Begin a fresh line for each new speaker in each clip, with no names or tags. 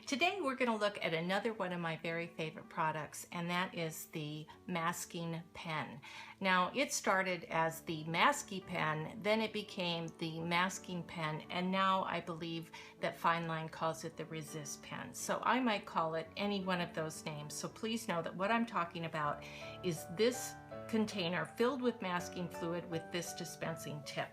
Today we're going to look at another one of my very favorite products, and that is the masking pen. Now, it started as the Masky pen, then it became the masking pen, and now I believe that Fine Line calls it the Resist pen. So I might call it any one of those names. So please know that what I'm talking about is this container filled with masking fluid with this dispensing tip.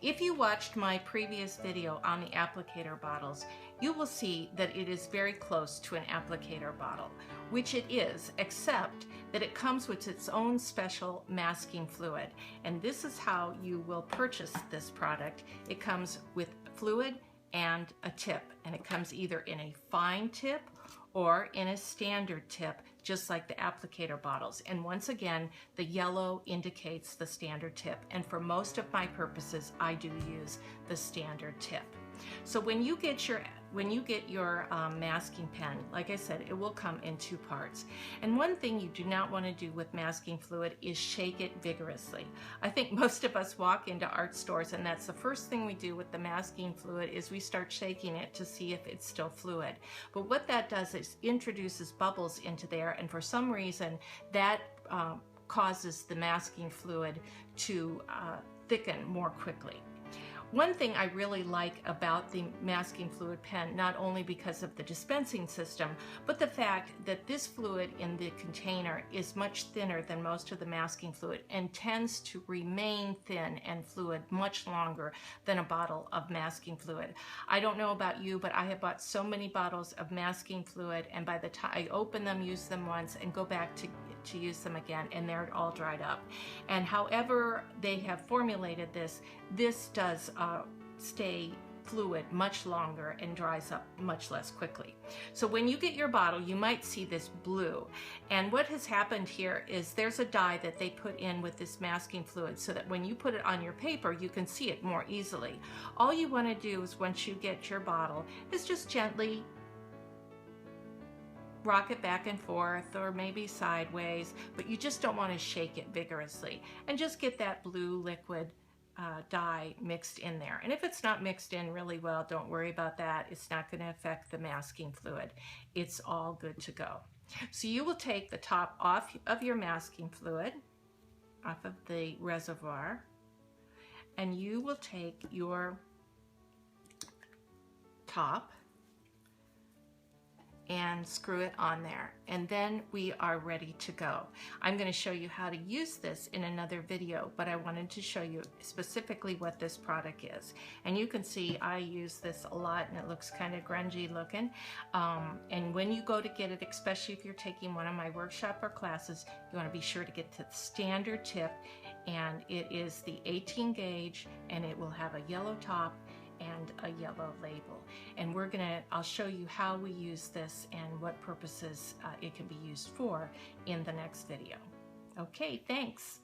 If you watched my previous video on the applicator bottles, you will see that it is very close to an applicator bottle, which it is, except that it comes with its own special masking fluid. And this is how you will purchase this product. It comes with fluid and a tip, and it comes either in a fine tip or in a standard tip, just like the applicator bottles. And once again, the yellow indicates the standard tip. And for most of my purposes, I do use the standard tip. So when you get your masking pen, like I said, it will come in two parts. And one thing you do not want to do with masking fluid is shake it vigorously. I think most of us walk into art stores and that's the first thing we do with the masking fluid is we start shaking it to see if it's still fluid. But what that does is introduces bubbles into there, and for some reason that causes the masking fluid to thicken more quickly. One thing I really like about the masking fluid pen, not only because of the dispensing system, but the fact that this fluid in the container is much thinner than most of the masking fluid and tends to remain thin and fluid much longer than a bottle of masking fluid. I don't know about you, but I have bought so many bottles of masking fluid, and by the time I open them, use them once, and go back to use them again, and they're all dried up. And however they have formulated this does stay fluid much longer and dries up much less quickly. So when you get your bottle, you might see this blue. And what has happened here is there's a dye that they put in with this masking fluid so that when you put it on your paper, you can see it more easily. All you want to do is once you get your bottle is just gently rock it back and forth or maybe sideways, but you just don't want to shake it vigorously, and just get that blue liquid dye mixed in there. And if it's not mixed in really well, don't worry about that. It's not going to affect the masking fluid. It's all good to go. So you will take the top off of your masking fluid, off of the reservoir, and you will take your top and screw it on there, and then we are ready to go. I'm going to show you how to use this in another video, but I wanted to show you specifically what this product is. And you can see I use this a lot, and it looks kind of grungy looking. And when you go to get it, especially if you're taking one of my workshop or classes, you want to be sure to get the standard tip, and it is the 18 gauge, and it will have a yellow top and a yellow label. And I'll show you how we use this and what purposes it can be used for in the next video. Okay, thanks.